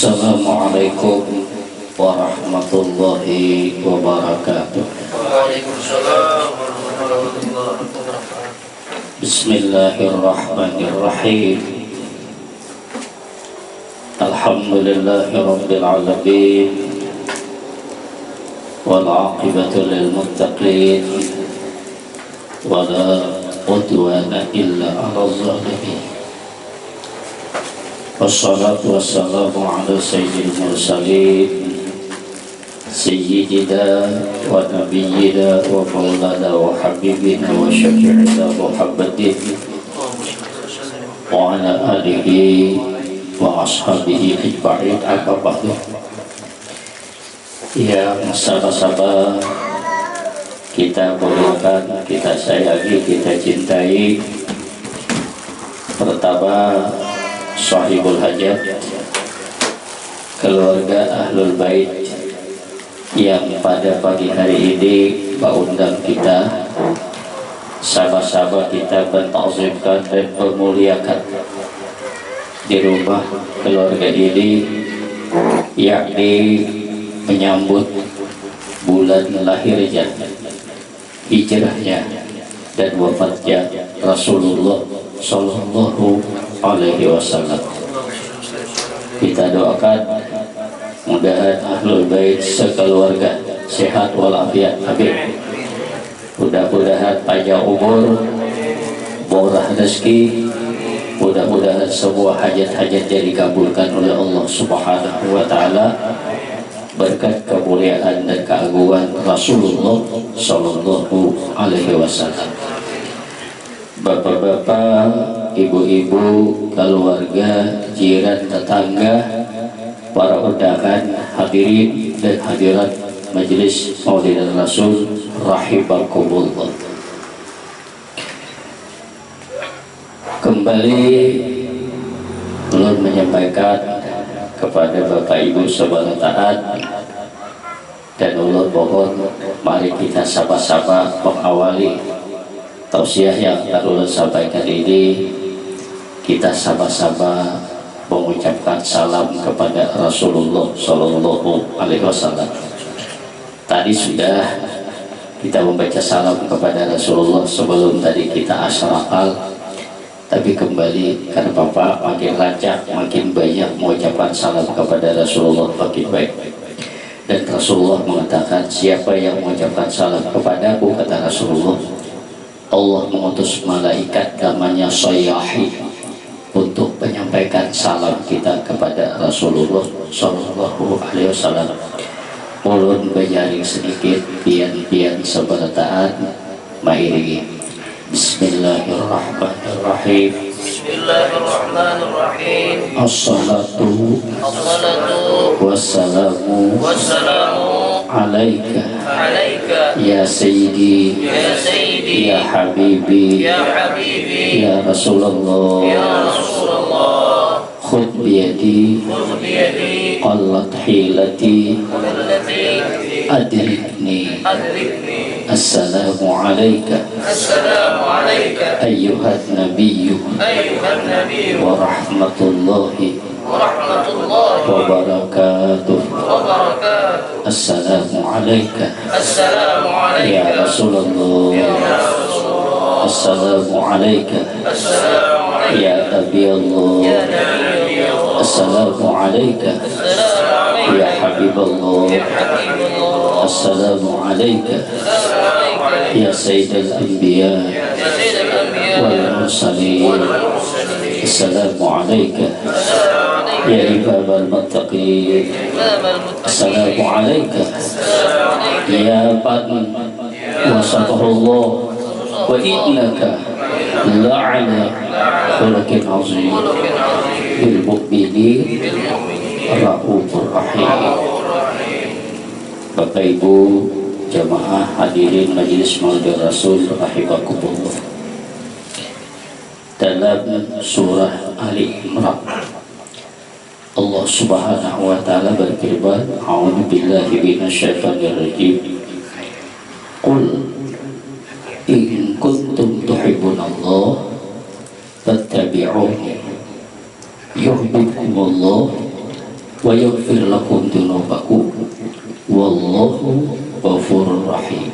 Assalamualaikum warahmatullahi wabarakatuh. Waalaikumsalam warahmatullahi wabarakatuh. Bismillahirrahmanirrahim. Alhamdulillahi rabbil alamin. Wal aqibatu lil muttaqin. Wala udwana illa 'alal zalimin. Wassalatu wassalamu ala sayyidil mursalin sayyidina wa nabiyyina wa maulana wa habibina wa syafi'ina Muhammadin wa ala alihi wa ashabihi ajma'in, amma ba'du. Yang sahabat-sahabat kita muliakan, kita sayangi, kita cintai, pertama Sahibul Hajat, keluarga Ahlul Bait yang pada pagi hari ini mengundang kita, sahabat-sahabat kita mentauhidkan dan memuliakan di rumah keluarga ini, yakni menyambut bulan lahirnya, hijrahnya dan wafatnya Rasulullah Sallallahu Alaihi Wasallam. Kita doakan mudah-mudahan Ahlul Bait sekeluarga sehat walafiat, amin. Mudah-mudahan panjang umur, murah rezeki, mudah-mudahan semua hajat-hajatnya dikabulkan oleh Allah Subhanahu wa Ta'ala berkat kemuliaan dan keagungan Rasulullah Sallallahu Alaihi Wasallam. Bapak-bapak, ibu-ibu, keluarga, jiran, tetangga, para undangan, hadirin dan hadirat Majelis Maulid Rasul rahimakumullah. Kembali belum menyampaikan kepada Bapak Ibu sahabat taat, dan ulun mohon mari kita sama-sama mengawali tausiah yang ulun sampaikan ini. Kita sama-sama mengucapkan salam kepada Rasulullah Sallallahu Alaihi Wasallam. Tadi sudah kita membaca salam kepada Rasulullah sebelum tadi kita asyarakal, tapi kembali karena Bapak makin lancar, makin banyak mengucapkan salam kepada Rasulullah makin baik. Dan Rasulullah mengatakan, siapa yang mengucapkan salam kepadaku, kata Rasulullah, Allah mengutus malaikat namanya Sayyahi untuk menyampaikan salam kita kepada Rasulullah Sallallahu Alaihi Wasallam. Mulun berjaring sedikit pian-pian seberataan mairi. Bismillahirrahmanirrahim. Bismillahirrahmanirrahim. Assalatu wassalamu alaika ya sayyidi ya habibi ya Rasulullah khud biyadi qallat hilati adrikni. Assalamu alayka ayyuhan nabiyyu wa rahmatullahi wa barakatuh. Assalamu alayka ya Rasulullah. Assalamu alayka ya Nabi Allah. Assalamu alayka ya Habibullah. Assalamu alayka ya Sayyidul Anbiya wal Mursalin. Assalamu alayka ya Imamul Muttaqin. Assalamu alayka ya man wasafahullah wa innaka la'ala khuluqin azim bil mu'minin raufur rahim. Bapak Ibu jamaah hadirin Majelis Maulid Rasul rahimakumullah. Dalam surah Ali Imran Allah Subhanahu wa Ta'ala berfirman, A'udzu billahi minasyaitonir rajim. Qul in kuntum tuhibbunallah fattabi'uni yuhibbukumullah wa yaghfir lakum dzunubakum wallahu ghafurur rahim.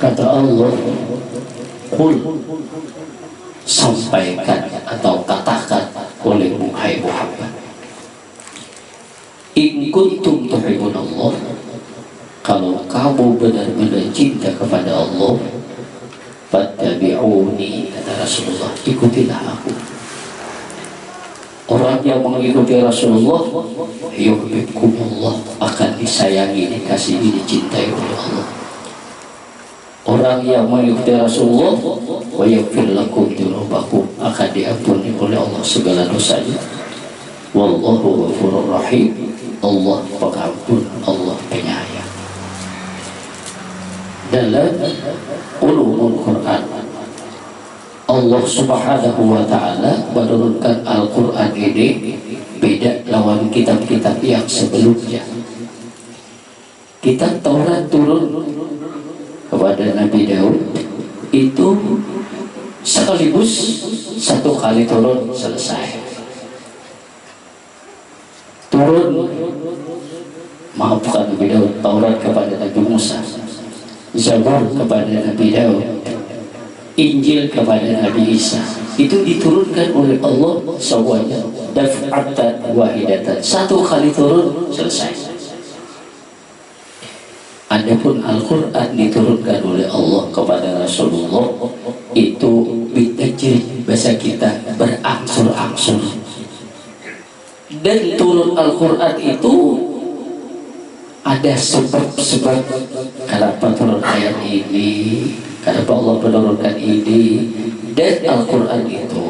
Kata Allah, qul, sampaikan atau katakan oleh Muhammad, in kuntum tuhibbunallah, kalau kamu benar-benar cinta kepada Allah, fattabi'uni, kata Rasulullah, ikutilah aku. Orang yang mengikuti Rasulullah, yuhibbukumullah, akan disayangi, dikasihi, dicintai oleh Allah. Orang yang mengikuti Rasulullah, wa yaghfir lakum dzunubakum, akan diampuni oleh Allah segala dosanya. Wallahu ghafurur rahim, Allah pengampun, Allah penyayang. Dalam ulumul Quran, Allah Subhanahu wa ta'ala menurunkan Al-Quran ini beda lawan kitab-kitab yang sebelumnya. Kitab Taurat turun kepada Nabi Daud itu sekaligus satu kali turun selesai. Turun, maafkan Nabi Daud, Taurat kepada Nabi Musa, Zabur kepada Nabi Daud, Injil kepada Nabi Isa, itu diturunkan oleh Allah semuanya daf'atan wahidatan, satu kali turun selesai. Adapun Al-Quran diturunkan oleh Allah kepada Rasulullah itu bitajrid, bahasa kita berangsur-angsur. Dan turun Al-Quran itu ada sebab-sebab, kenapa turun ayat ini, kenapa Allah menurunkan ini. Dan Al-Quran itu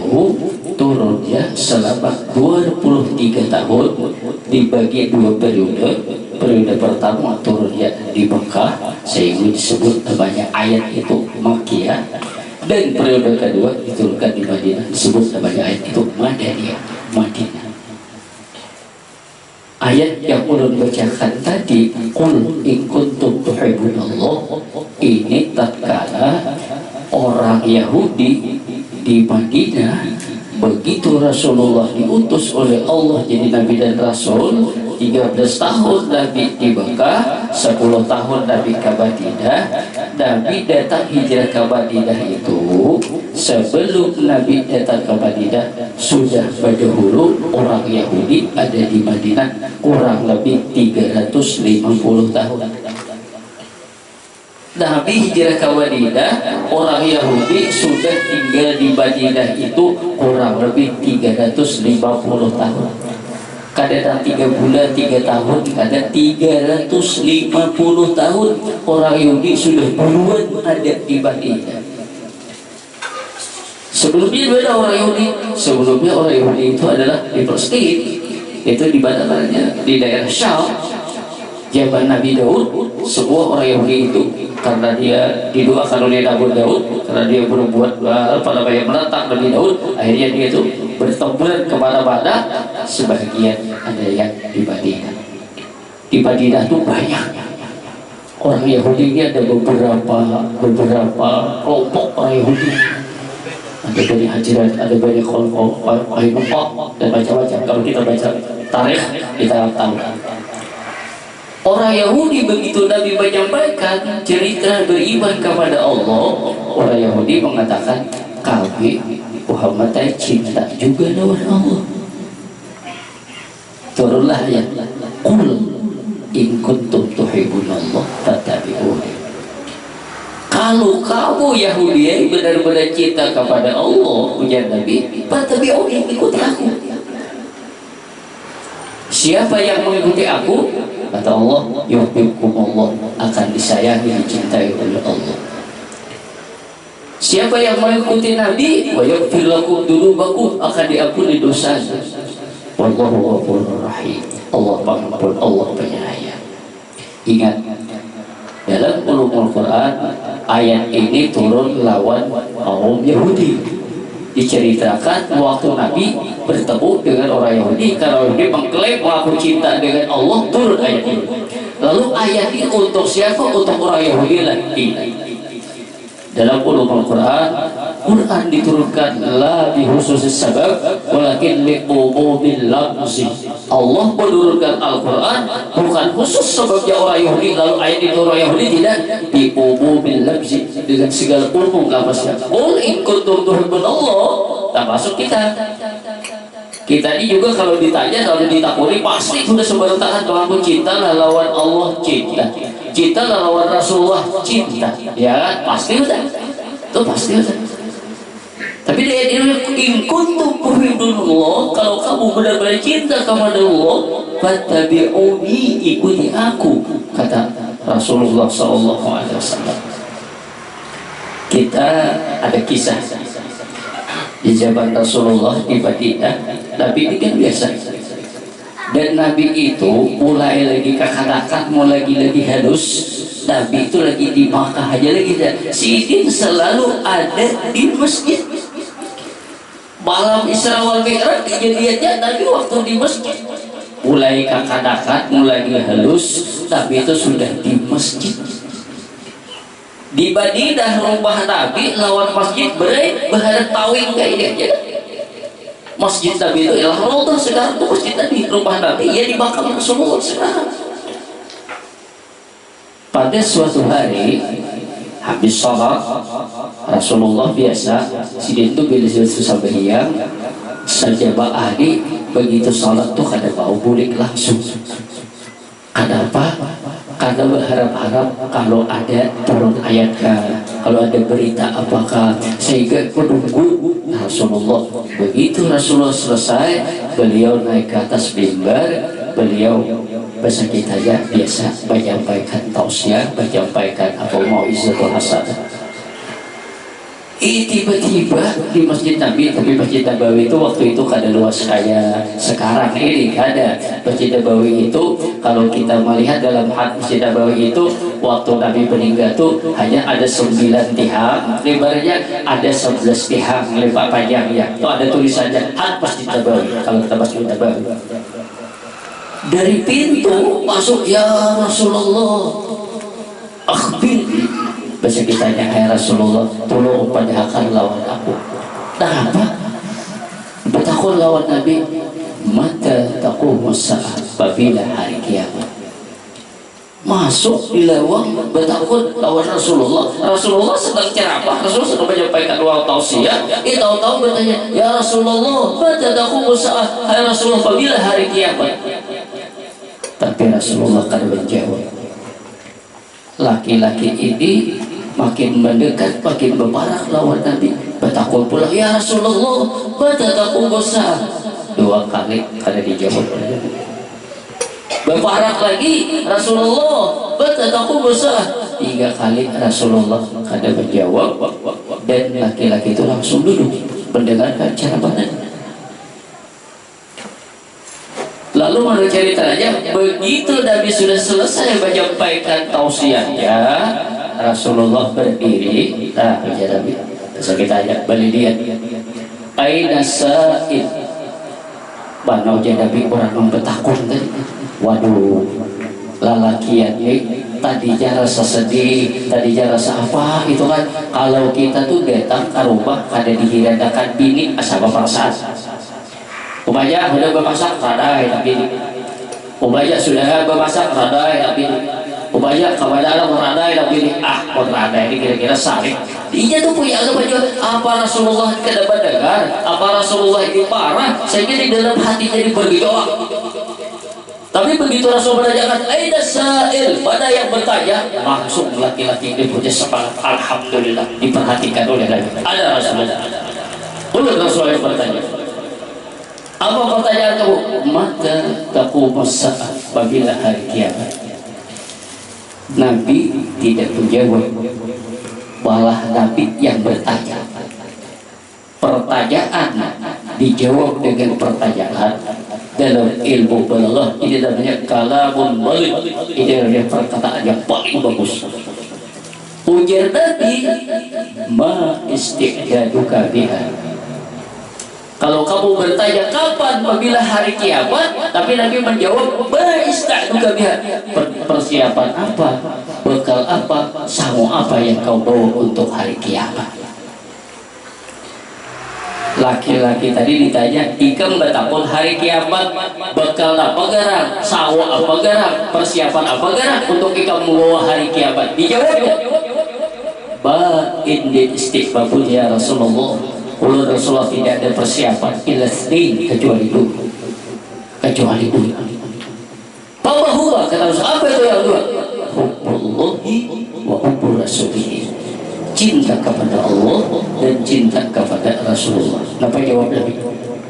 turunnya selama 23 tahun dibagi dua periode. Periode pertama turunnya di Mekah sehingga disebut namanya ayat itu Makkiyah, dan periode kedua diturunkan di Madinah disebut namanya ayat itu Madaniyah, Madinah. Ayat yang ulun bacakan tadi, qul in kuntum tuhibbunallah, ini tatkala orang Yahudi di Madinah begitu Rasulullah diutus oleh Allah jadi Nabi dan Rasul, 13 tahun Nabi di Mekah, 10 tahun Nabi ke Madinah. Nabi datang hijrah ke Madinah itu, sebelum Nabi datang ke Madinah sudah berdahulu orang Yahudi ada di Madinah kurang lebih 350 tahun. Nabi hijrah ke Madinah, orang Yahudi sudah tinggal di Madinah itu kurang lebih 350 tahun. Kadang 3 bulan, 3 tahun, kadang 350 tahun orang Yahudi sudah duluan ada di Madinah. Sebelumnya ada orang Yahudi, sebelumnya orang Yahudi itu adalah di Palestina, itu di mana-mananya, di daerah Syam. Zaman Nabi Daud, semua orang Yahudi itu karena dia didoakan oleh Nabi Daud, karena dia berbuat pada yang menentang Nabi Daud, akhirnya dia itu bertempuran kemana-mana. Sebagian ada yang di Madinah. Di Madinah itu banyak orang Yahudi, ini ada beberapa kelompok orang Yahudi. Ada banyak Hajirat, ada banyak kelompok Qainukah dan macam-macam. Kalau kita baca tarikh kita tahu. Orang Yahudi begitu Nabi menyampaikan cerita beriman kepada Allah, orang Yahudi mengatakan kami Muhammad cinta juga dengan Allah. Turunlah ayat qul in kuntum tuhibbunallah fattabi'uni. Kalau kamu Yahudi benar-benar cinta kepada Allah, punya Nabi, fattabi'uni, ikuti aku. Siapa yang mengikuti aku, kata Allah, yuhibbukumullah, akan disayangi, dicintai oleh Allah. Siapa yang mengikuti Nabi, wa yaghfir lakum dzunubakum, akan diampuni dosanya. Wallahu ghafurur rahim, Allah pengampun, Allah penyayang. Ingat, dalam ulumul Quran ayat ini turun lawan kaum Yahudi. Diceritakan waktu Nabi bertemu dengan orang Yahudi, karena Yahudi mengklaim mengaku cinta dengan Allah, turun ayat ini. Lalu ayat ini untuk siapa? Untuk orang Yahudi lagi. Dalam ulumul Quran, Quran diturunkan la bi khususis sabab wala walakin li'umubil lafzi. Allah menurunkan Al-Quran bukan khusus sebabnya orang Yahudi, lalu ayat itu orang Yahudi, tidak, li'umubil lafzi, dengan segala umum lafaznya. Qul in kuntum tuhibbunallah, termasuk kita. Kita ini juga kalau ditanya, kalau ditakuni, pasti sudah sebenarnya kamu cinta lawan Allah, cinta lawan Rasulullah, cinta, ya kan? Pasti udah, itu pasti udah. Tapi dia in kuntum tuhibbunallah, kalau kamu benar-benar cinta kepada Allah, fattabi'uni, ikuti aku, kata Rasulullah SAW. Kita ada kisah di zaman Rasulullah di Madinah. Nabi ini kan biasa, dan Nabi itu mulai lagi kekanakan, mulai lagi halus. Nabi itu lagi di Makkah aja lagi, Sidin selalu ada di masjid. Malam Isra wal Mi'raj kejadiannya Nabi waktu di masjid. Mulai kekanakan, mulai halus, Nabi itu sudah di masjid. Di Madinah rumah Nabi lawan masjid berhadap tawing kayak ini aja. Masjid Nabi itu ialah Raudhah, sekarang itu masjid Nabi, rumah Nabi ya di makam Rasulullah sekarang. Pada suatu hari habis sholat, Rasulullah biasa sidin itu bila susah berhiang saja ahli, begitu sholat tuh kada bau bulik langsung. Kenapa? Karena berharap-harap kalau ada turun ayatkah, kalau ada berita apakah, sehingga menunggu Rasulullah. Begitu Rasulullah selesai, beliau naik ke atas mimbar, beliau bahasa kita aja biasa menyampaikan tausiah, menyampaikan apa mau izzatul hasanah. Tiba-tiba di Masjid Nabi, tapi Masjid Nabawi itu waktu itu kada luas kayak sekarang ini, kada. Masjid Nabawi itu kalau kita melihat dalam hadis Masjid Nabawi itu waktu Nabi meninggal itu hanya ada 9 tiang, lebarnya ada 11 tiang, lebar panjangnya. Itu ada tulisannya had Masjid Nabawi. Kalau kita Masjid Nabawi, dari pintu masuk, ya Rasulullah, akhbir, bahasa kitanya, hai Rasulullah, tolong padahkan lawan aku. Nah apa? Bertakun lawan Nabi, mata taqumu sa'ah, apabila hari kiamat. Masuk di lawang bertakun lawan Rasulullah. Rasulullah sedang ceramah, Rasulullah sedang menyampaikan ruang tausiah. Tahu-tahu bertanya, ya Rasulullah, mata taqumu sa'ah, hai Rasulullah, apabila hari kiamat. Tapi Rasulullah kan menjawab. Laki-laki ini makin mendekat, makin berparak lawan Nabi. Bertakun pula, ya Rasulullah, mata taqumu sa'ah. 2 kali kada dijawab. Berparak lagi, Rasulullah, mata taqumu sa'ah. 3 kali Rasulullah kada menjawab, dan laki-laki itu langsung duduk mendengarkan ceramah Nabi. Lalu menurut ceritanya, begitu Nabi sudah selesai menyampaikan tausiahnya, Rasulullah berdiri. Nah, baca Nabi. Terus kita ajak balik dia. Aina sa'id. Mana ujian Nabi orang membetakun tadi. Waduh, lalakian tadinya rasa sedih, tadinya rasa apa itu kan. Kalau kita tuh datang ke rumah ada dihiradakan bini asal perasaan. Umpamanya sudah berpasak radai tapi umpamanya sudah berpasak radai tapi umpamanya kepada radai tapi radai ini kira-kira saling. Dia tuh punya agama juga. Apa Rasulullah kada mendengar? Apa Rasulullah ini marah sehingga di dalam hatinya dia berdoa. Tapi begitu Rasul menanyakan, aina sa'il, pada yang bertanya, langsung laki-laki ini punya semangat. Alhamdulillah, diperhatikan oleh Nabi. Ada Rasulullah. Ulun Rasul yang bertanya. Apa pertanyaan kamu? Mata taqumu sa'ah, apabila hari kiamat. Nabi tidak menjawab, malah Nabi yang bertanya. Pertanyaan dijawab dengan pertanyaan. Dalam ilmu balaghah ini namanya kalamun balik. Ini adalah perkataan yang paling bagus. Ujar Nabi, ma isti'daduka biha. Kalau kamu bertanya kapan apabila hari kiamat, tapi Nabi menjawab, beristaduka biha. Persiapan apa, bekal apa, samu apa yang kau bawa untuk hari kiamat. Laki-laki tadi ditanya, ikam betakun hari kiamat bekal apa garang, sawa apa garang, persiapan apa garang untuk ikam membawa hari kiamat? Dijawabnya, ba'in di istiqbabun ya Rasulullah. Kalau Rasulullah tidak ada persiapan ilastin kecuali itu, kecuali itu. Bahwa kata Rasul, apa itu yang dua? Hubbullahi wa hubbur rasulihi, cinta kepada Allah dan cinta kepada Rasulullah. Apa jawab Nabi?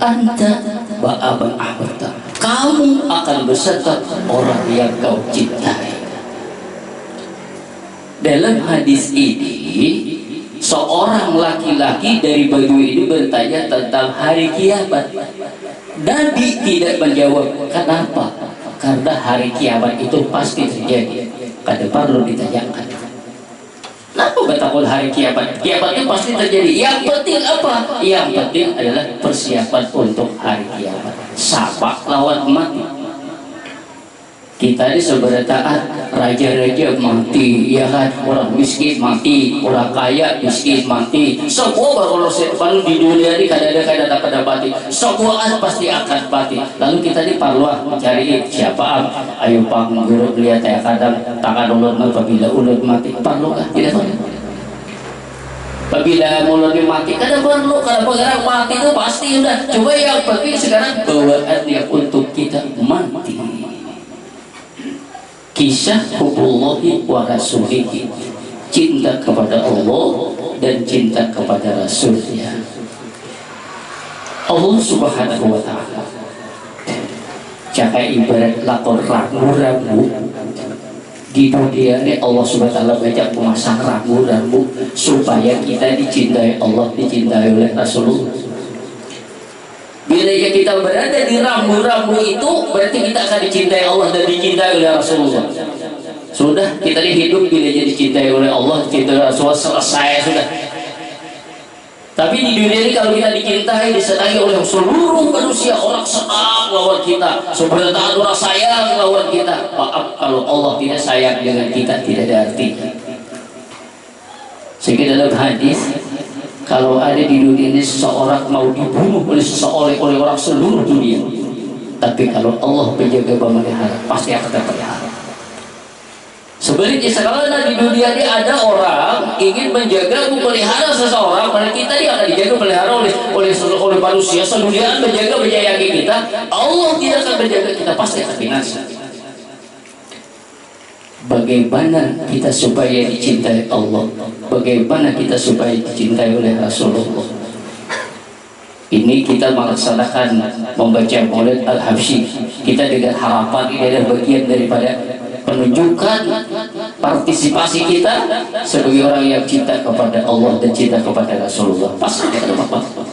Anta ba'aban ahbata, kamu akan beserta orang yang kau cintai. Dalam hadis ini seorang laki-laki dari Badui ini bertanya tentang hari kiamat. Nabi tidak menjawab. Kenapa? Karena hari kiamat itu pasti terjadi. Kada perlu ditanyakan. Kenapa betakun hari kiamat? Kiamatnya pasti terjadi. Yang penting apa? Yang penting adalah persiapan untuk hari kiamat. Sabak lawan mati. Kita ini sebenarnya taat, raja-raja mati, ya kan? Orang miskin mati, orang kaya miskin mati. Semua kalau di dunia ini kadang-kadang pada mati. Semua pasti akan mati. Lalu kita ini perlu mencari siapa? Ayo pak guru lihat ya kadang tangan ulun apabila ulun mati. Perlukah? Tidak perlu. Apabila mulut mati, kadang perlu, kalau pengarang mati itu pasti udah. Coba yang penting sekarang bawaan yang untuk kita mati. Kisah hubullahi wa rasulihi, cinta kepada Allah dan cinta kepada Rasulnya. Allah subhanahu wa ta'ala cakai ibarat lakon ramu-ramu di dunia ini. Allah subhanahu wa ta'ala banyak memasang ramu-ramu supaya kita dicintai Allah, dicintai oleh Rasulullah. Bila kita berada di rambu-rambu itu, berarti kita akan dicintai Allah dan dicintai oleh Rasulullah. Sudah, kita ini hidup bila jadi dicintai oleh Allah, dicintai oleh Rasulullah, selesai sudah. Tapi di dunia ini kalau kita dicintai, disenangi oleh seluruh manusia, orang senang lawan kita, sebenarnya orang sayang lawan kita. Maaf kalau Allah tidak sayang dengan kita, tidak ada artinya. Sehingga dalam hadis, kalau ada di dunia ini seseorang mau dibunuh oleh seseorang, oleh orang seluruh dunia, tapi kalau Allah menjaga memelihara, pasti akan terpelihara. Sebaliknya sekarang di dunia ini ada orang ingin menjaga memelihara seseorang, pada kita dia akan dijaga memelihara oleh manusia sedunia, menjaga menyayangi kita. Allah tidak akan menjaga kita, pasti akan binasa. Bagaimana kita supaya dicintai Allah? Bagaimana kita supaya dicintai oleh Rasulullah? Ini kita melaksanakan membaca Maulid Al-Habsyi. Kita dengan harapan ini adalah bagian daripada menunjukkan partisipasi kita sebagai orang yang cinta kepada Allah dan cinta kepada Rasulullah. Pasti ada apa-apa.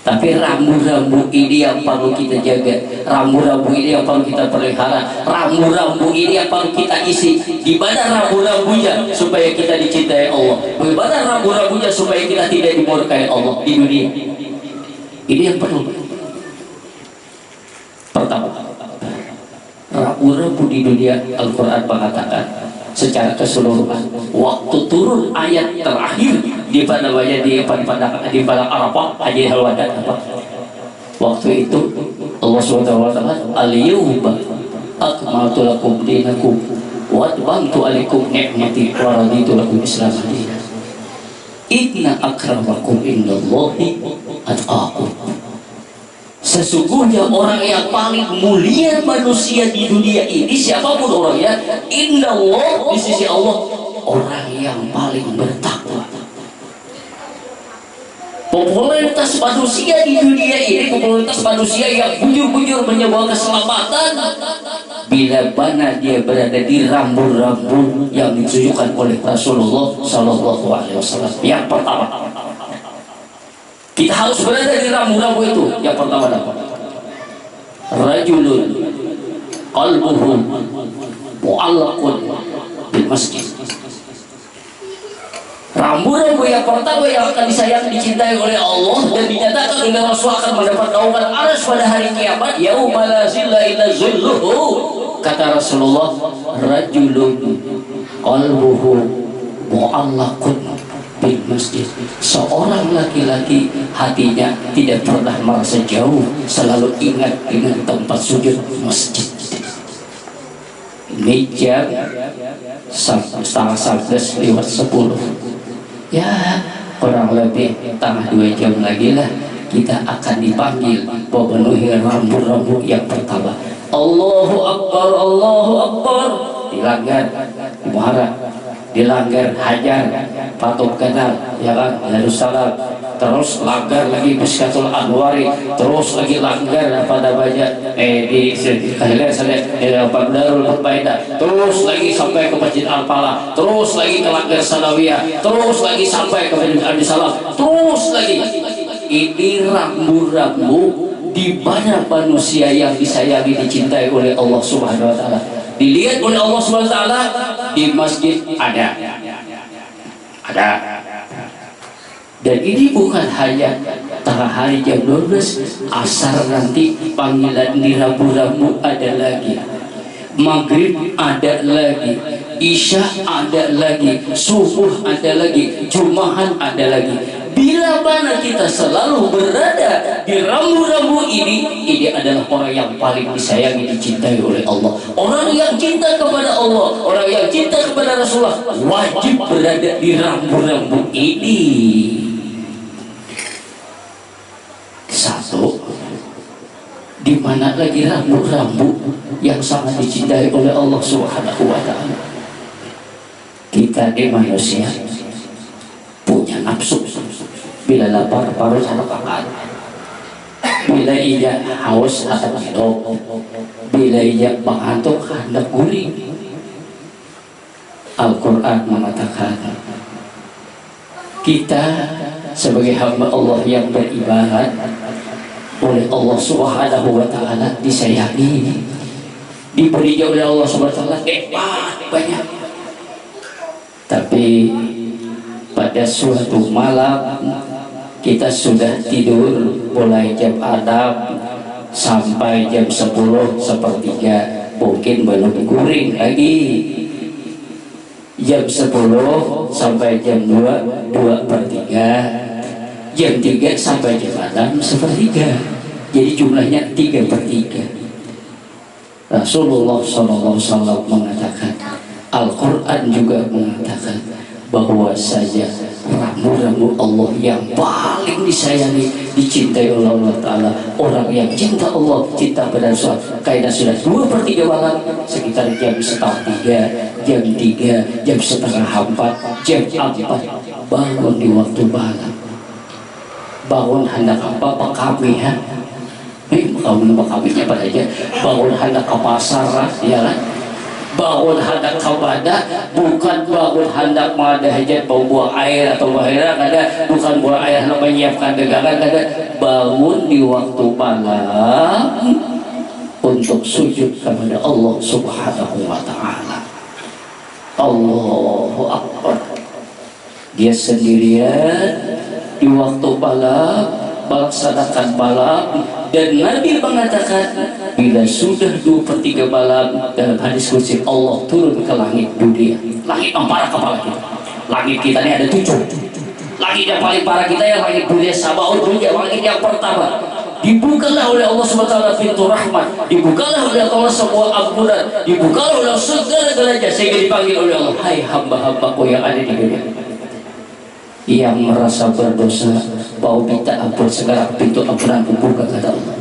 Tapi rambu-rambu ini yang perlu kita jaga, rambu-rambu ini yang perlu kita pelihara, rambu-rambu ini yang perlu kita isi. Di mana rambu-rambunya supaya kita dicintai Allah? Bagaimana rambu-rambunya supaya kita tidak dimurkai Allah di dunia? Ini yang perlu. Pertama, rambu-rambu di dunia, Al-Quran mengatakan secara keseluruhan, waktu turun ayat terakhir di pada di pada Arafah Haji Al-Wada, waktu itu Allah SWT al-yawma akmaltu lakum dinakum wa atmamtu alaikum ni'mati wa raditu lakum Islam dinan. Inna akramakum indallahi atqakum. Sesungguhnya orang yang paling mulia manusia di dunia ini, siapapun orangnya, indallah, di sisi Allah, orang yang paling bertakwa. Popularitas manusia di dunia ini, popularitas manusia yang bujur-bujur menyewa keselamatan, bila mana dia berada di rambu-rambu yang ditujukan oleh Rasulullah Sallallahu Alaihi Wasallam. Yang pertama, kita harus berada di rambu-rambu itu. Yang pertama apa? Rajulun qalbuhu mu'allaqun bil masjid. Rambu-rambu yang pertama yang akan disayang, dicintai oleh Allah dan dinyatakan oleh Rasul akan mendapat naungan arsy pada hari kiamat, yauma la zilla illa zilluhu. Kata Rasulullah, rajulun qalbuhu mu'allaqun bil masjid. Seorang laki-laki hatinya tidak pernah merasa jauh, selalu ingat dengan tempat sujud masjid. Ini jam setengah 11 lewat 10. Ya, kurang lebih tengah 2 jam lagi lah kita akan dipanggil memenuhi rambu-rambu yang pertama. Allahu Akbar, Allahu Akbar. Dilanggar muharram, dilanggar hajar, patung kenal, ya kan, harus salam. Terus langgar lagi Miskatul Anwari, terus lagi langgar apa namanya di Darul Murbaidah, terus lagi sampai ke Masjid Al-Falah, terus lagi ke langgar Sanawiyah, terus lagi sampai ke Masjid Al-Salam, terus lagi. Ini rambu-rambu di mana manusia yang disayangi, dicintai oleh Allah Subhanahu wa taala. Dilihat oleh Allah Subhanahu wa taala di masjid ada. Dan ini bukan hanya tengah hari jam 12, asar nanti panggilan di rambu-rambu ada lagi. Maghrib ada lagi, Isya ada lagi, subuh ada lagi, Jumahan ada lagi. Bila mana kita selalu berada di rambu-rambu ini adalah orang yang paling disayangi, dicintai oleh Allah. Orang yang cinta kepada Allah, orang yang cinta kepada Rasulullah wajib berada di rambu-rambu ini. Satu, di mana lagi rambu-rambu yang sangat dicintai oleh Allah Subhanahu wa taala. Kita di manusia punya nafsu. Bila lapar perut hendak makan, bila ia haus hendak minum, bila ia mengantuk hendak guling. Al-Quran mengatakan kita sebagai hamba Allah yang beribadah oleh Allah Subhanahu wa taala disayangi, diberi oleh Allah Subhanahu wa taala nikmat banyak. Tapi pada suatu malam kita sudah tidur mulai jam 6 sampai jam 10 sepertiga, mungkin belum guring lagi. Jam 10 sampai jam 2/3, jam 3 sampai jam 6 sepertiga. Jadi jumlahnya 3/3. Rasulullah SAW mengatakan, Al-Quran juga mengatakan bahwa saja rambu-rambu Allah yang paling disayangi, dicintai oleh Allah Ta'ala. Orang yang cinta Allah, cinta pada Rasul, kaidah sudah 2/3 malam, sekitar jam 2:30, jam 3, jam 3:30, jam 4, bangun di waktu malam. Bangun hendak apa? Pak kami ya. Bangun Pak kaminya pada aja. Bangun hendak ke pasar, ya kan? Bangun hendak ke mana, bukan bangun hendak mengada hajat, bau buang air atau bahaya, kada, bukan buang air hendak menyiapkan dagangan, kada. Bangun di waktu malam untuk sujud kepada Allah Subhanahu wa taala. Allahu Akbar. Dia sendirian di waktu malam melaksanakan malam, dan Nabi mengatakan bila sudah 2/3 malam, dalam hadis qudsi Allah turun ke langit dunia. Langit yang parah kepala kita. Langit kita ini ada 7. Langit yang paling parah kita yang langit dunia, Sabaul dunia, langit yang pertama. Dibukalah oleh Allah SWT pintu rahmat, dibukalah oleh Allah semua ampunan, dibukalah oleh segala-galanya, sehingga dipanggil oleh Allah, hai hamba-hambaku yang ada di dunia, yang merasa berdosa, mau minta ampun, sekarang pintu ampunan kubuka, kata Allah.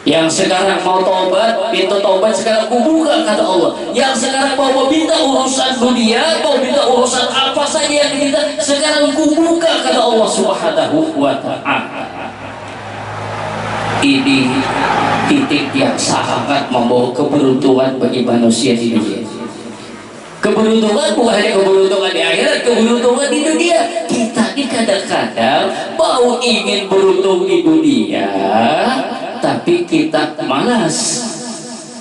Yang sekarang mau taubat, pintu taubat sekarang kubuka, kata Allah. Yang sekarang mau meminta urusan dunia, mau minta urusan apa saja yang diminta, sekarang kubuka, kata Allah Subhanahu wa ta'ala. Ini titik yang sangat membawa keberuntungan bagi manusia di dunia. Keberuntungan bukan hanya keberuntungan di akhirat, keberuntungan di dunia. Kita ini kadang-kadang mau ingin beruntung di dunia, tapi kita malas.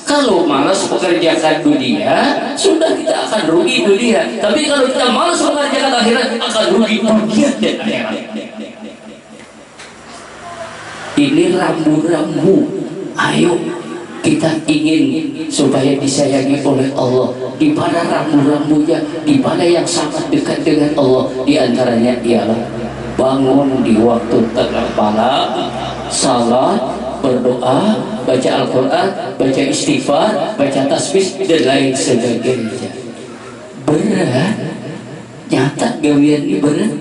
Kalau malas mengerjakan dunia, sudah kita akan rugi dunia. Tapi kalau kita malas mengerjakan akhirat, akan rugi dunia dan akhirat. Ini rambu-rambu. Ayo kita ingin supaya disayangi oleh Allah. Di mana rambu-rambunya, di mana yang sangat dekat dengan Allah. Di antaranya ialah bangun di waktu tengah malam, salat, berdoa, baca Al-Quran, baca istighfar, baca tasbih dan lain sebagainya. Berat, nyata gawian ini berat.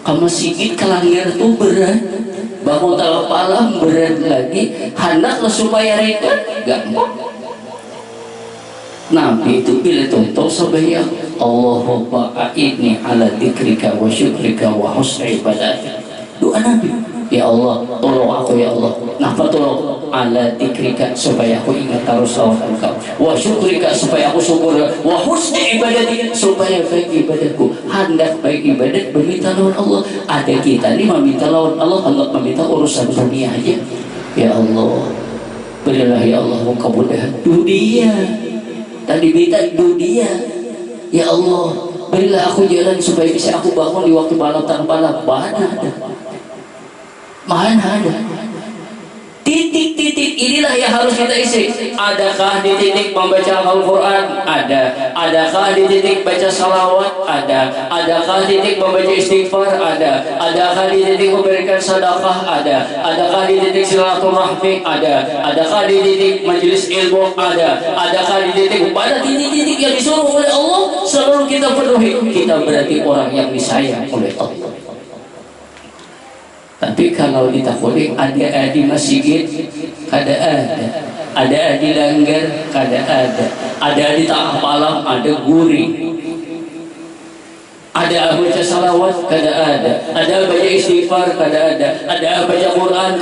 Kamu sikit kelanggar tuh berat. Bangun tengah malam berat lagi. Hendak supaya ringan, gampang. Nabi itu bila contoh sebanyak Allahumma a'inni ala dzikrika wa syukrika wa husni ibadatik. Doa Nabi, ya Allah tolong aku ya Allah. Kenapa tolong? Ala dzikrika, supaya aku ingat terus lawan Engkau, wa syukrika, supaya aku syukur, wa husni ibadatik, supaya baik ibadahku. Hendak baik ibadat meminta lawan Allah. Ada kita ini meminta lawan Allah, Allah meminta urusan dunia aja. Ya Allah, berilah ya Allah kemudahan dunia. Tadi minta dunia, ya Allah berilah aku jalan supaya bisa aku bangun di waktu malam tanpa malam. Mana ada titik-titik inilah yang harus kita isi. Adakah di titik membaca Al-Quran? Ada. Adakah di titik baca salawat? Ada. Adakah di titik membaca istighfar? Ada. Adakah di titik memberikan sedekah? Ada. Adakah di titik silaturahmi? Ada. Adakah di titik majelis ilmu? Ada. Adakah di titik pada titik-titik yang disuruh oleh Allah selalu kita penuhi? Kita berarti orang yang disayang oleh Allah. Tapi kalau ditakutkan ada di masjid, ada di langgar, ada di tengah malam, ada gurih, ada baca salawat, ada baca istighfar, ada baca Quran,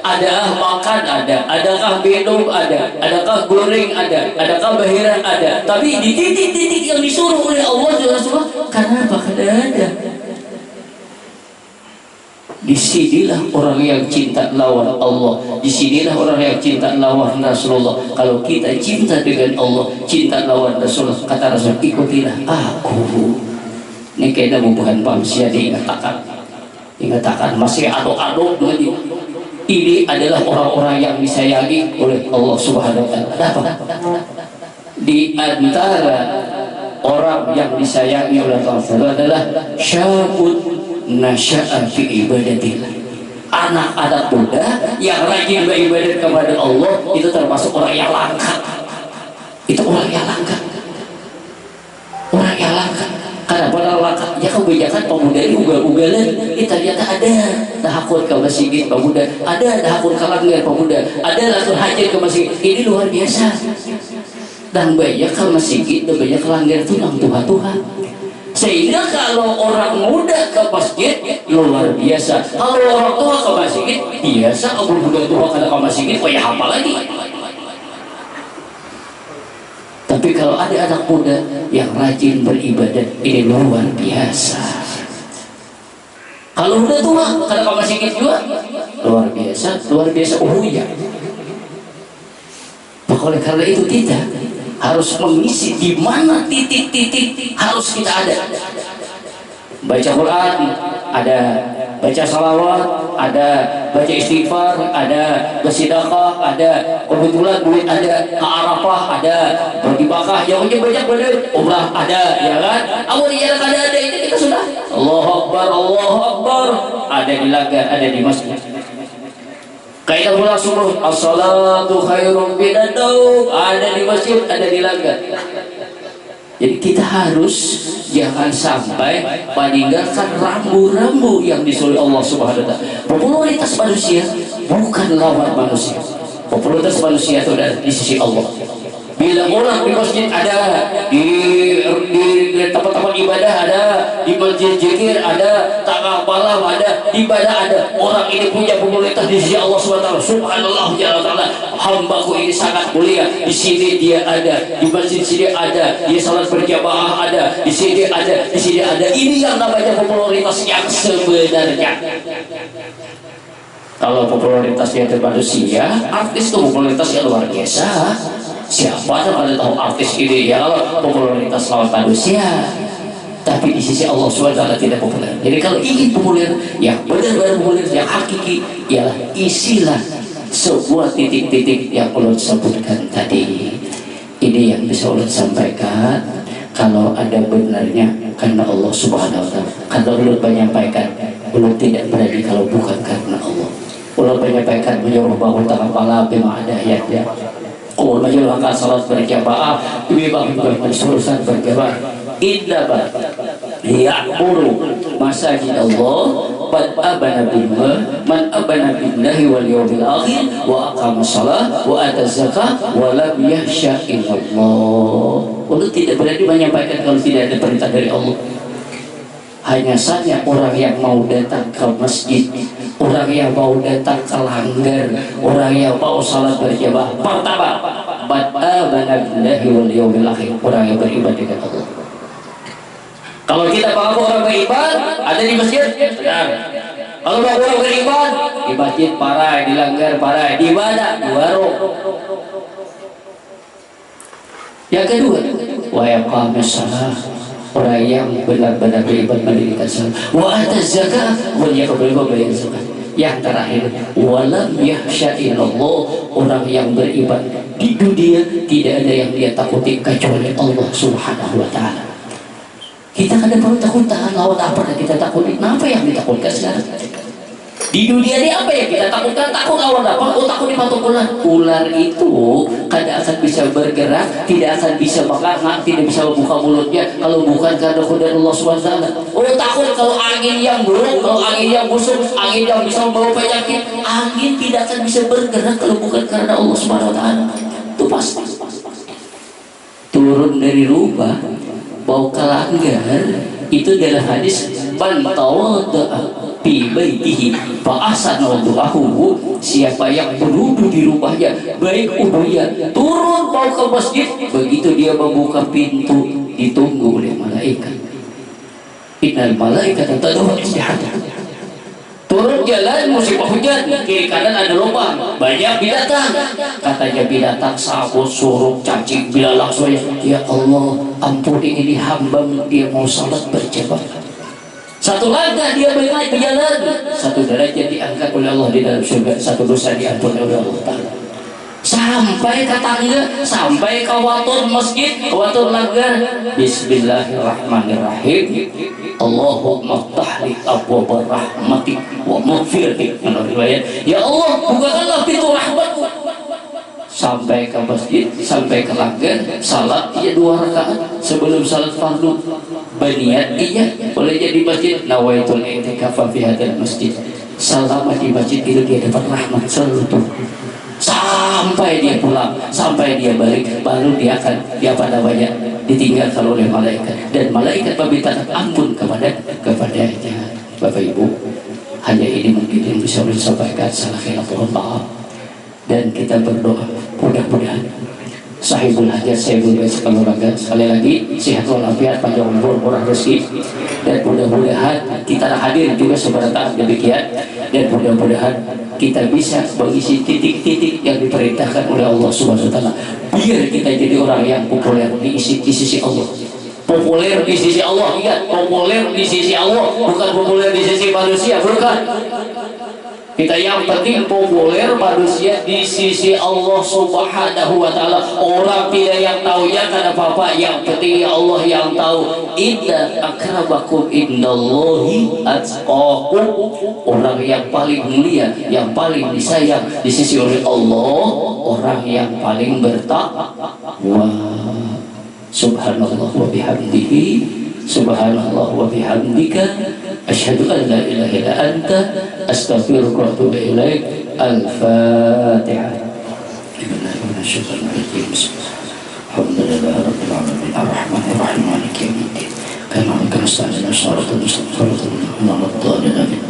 ada makan, adakah minum, adakah goreng, adakah bahiran, tapi di titik-titik yang disuruh oleh Allah Subhanahu. Kenapa ada? Disinilah orang yang cinta lawan Allah. Disinilah orang yang cinta lawan Rasulullah. Kalau kita cinta dengan Allah, cinta lawan Rasulullah, kata Rasul, ikutilah aku. Ini kayaknya bukan manusia dikatakan masih aduk-aduk lagi. Ini adalah orang-orang yang disayangi oleh Allah Subhanahu wa Ta'ala. Apa? Di antara orang yang disayangi oleh Allah adalah syabun nasya'a fi ibadatillah. Anak-anak muda yang rajin beribadah kepada Allah, itu termasuk orang yang langka. Itu orang yang langka. Orang yang langka. Karena orang langka, ya kebanyakan pemuda ini ugal-ugalan. Ini ternyata ada tahakun ke masjid pemuda, ada tahakun ke langgar pemuda, ada langsung hajat ke masjid. Ini luar biasa. Dan banyak ke masjid, dan banyak ke langgar itu yang Tuhan. Sehingga kalau orang muda ke masjid luar biasa, kalau orang tua ke masjid biasa, abu muda tua kada ke masjid, oh ya apa lagi. Tapi kalau ada anak muda yang rajin beribadat, ini luar biasa. Kalau muda tua kada ke masjid juga luar biasa, ya. Oleh karena itu kita harus mengisi di mana titik-titik harus kita ada. Baca Quran, ada baca salawat, ada baca istighfar, ada bersedekah, ada kebetulan duit, ada ke Arafah, ada pergi Makkah, jauhnya banyak benar, umrah ada, ya kan? Awal yang ada ini kita sudah Allahu Akbar, ada di langgar, ada di masjid. Kaidah pulang subuh, as-salatu khairum minan naum, ada di masjid, ada di langgar. Jadi kita harus jangan sampai meninggalkan rambu-rambu yang disuruh Allah Subhanahu wa Ta'ala. Popularitas manusia bukan lawan manusia. Popularitas manusia itu ada di sisi Allah. Bila orang di masjid ada, di tempat-tempat ibadah ada, di masjid zikir ada, tengah malam ada, ibadah ada, orang ini punya popularitas di sisi Allah SWT. Subhanallah ya Allah, hambaku ini sangat mulia. Di sini dia ada, di masjid sini ada, dia salat berjamaah ada, di sini ada, di sini ada. Ini yang namanya popularitas yang sebenarnya. Kalau popularitasnya itu manusia, artis itu popularitasnya luar biasa. Siapa yang pada tahu artis ini ya, kalau popularitas lawan manusia, tapi di sisi Allah SWT tidak populer. Jadi kalau ingin populer, yang benar-benar populer, yang hakiki, ialah isilah sebuah titik-titik yang ulun sebutkan tadi. Ini yang bisa ulun sampaikan. Kalau ada benarnya karena Allah Subhanahu wa Ta'ala. Kalau ulun menyampaikan, ulun tidak berani kalau bukan karena Allah. Ulun menyampaikan menyuruh bangun takapala bima ada ayatnya. Ulun menyuruhkan salat berjamaah, bima urusan berjamaah. Innama ya'muru masajid Allah man abana billahi wal yawmil akhir wa aqama shalah wa ata zakah wa lam yakhsha illallah. Untuk tidak berani menyampaikan kalau tidak ada perintah dari Allah. Hanya saja orang yang mau datang ke masjid, orang yang mau datang ke langgar, orang yang mau salat berjamaah, pertama man abana billahi wal yawmil akhir, orang yang beriman dengan Allah. Kalau kita bawa orang beriman ada di masjid, benar. Kalau bawa orang beriman di masjid parah, di langgar parah, di mana? Di warung. Yang kedua, wa yaqamis shalah, orang yang benar-benar beriman mendirikan salat. Wa ata zakah, orang yang bayar zakat. Yang terakhir, walam yakhsha illallah, orang yang beriman di dunia tidak ada yang dia takuti kecuali Allah Subhanahu wa Ta'ala. Kita kadang perlu takutkan lawan apa yang kita takutin. Apa yang ditakutkan sekarang? Di dunia ini apa yang kita takutkan? Takut lawan apa? Oh, takut dipatok ular. Ular itu kadang akan bisa bergerak, tidak akan bisa mengangkat, tidak bisa membuka mulutnya kalau bukan karena kehendak Allah SWT. Oh, takut kalau angin yang buruk, kalau angin yang busuk, angin yang bisa membawa penyakit. Angin tidak akan bisa bergerak kalau bukan karena Allah SWT. Itu pasti. Turun dari rumah bau kalanggar itu adalah hadis man tawadda'a fi baitihi fa ahsana wudu'ahu, siapa yang berwudu di rumahnya baik wudunya, turun mau ke masjid, begitu dia membuka pintu ditunggu oleh malaikat. Innal malaikata tad'u ijtihada. Turun jalan musim hujan, kiri kanan ada lubang, banyak binatang. Katanya binatang sabut, suruk, cacing, bilalang, soya. Ya Allah, ampuni ini hamba-Mu, dia mau salat berjamaah. Satu langkah dia berjalan, satu derajat diangkat oleh Allah di dalam surga, satu dosa diampuni oleh Allah Ta'ala. Sampai ke tangga, sampai ke waton masjid, waton langgar. Bismillahirrahmanirrahim. Allahumma ftahli abwaab rahmatik wa maghfiratik. Ya Allah, bukakanlah pintu rahmat-Mu. Sampai ke masjid, sampai ke langgar, salat dia 2 rakaat sebelum salat fardu. Berniat dia boleh jadi masjid, nawaitul i'tikaf fi hadzal masjid. Selama di masjid itu dia dapat rahmat selalu. Sampai dia pulang, sampai dia balik, baru dia akan ditinggalkan oleh malaikat, dan malaikat meminta ampun kepadanya. Bapak Ibu, hanya ini mungkin yang bisa saya sampaikan. Salah khilaf, mohon maaf, dan kita berdoa mudah-mudahan sahibul hajat, sahibul keluarga, sekali lagi sehat walafiat, panjang umur, murah rezeki, dan mudah-mudahan kita hadir juga sebentar demikian, dan mudah-mudahan kita bisa mengisi titik-titik yang diperintahkan oleh Allah Subhanahu wa Ta'ala, biar kita jadi orang yang populer di sisi Allah. Populer di sisi Allah, ingat, populer di sisi Allah, bukan populer di sisi manusia, bukan. Kita yang penting populer manusia di sisi Allah Subhanahu wa Ta'ala. Orang tidak yang tahu ya karena apa-apa, yang penting Allah yang tahu. Inna akramakum indallahi atqakum. Orang yang paling mulia, yang paling disayang di sisi oleh Allah, orang yang paling bertakwa. Subhanallah wa bihamdihi, subhanallah wa bihamdika, asyhadu an la ilaha illa anta, astaghfiruka wa atubu ilaik. Al-Fatihah. Alhamdulillah rabbil alamin, arrahmanir rahim, maliki yaumiddin. Kama kana nasta'inu, shiratal mustaqim, shiratal ladzina an'amta 'alaihim.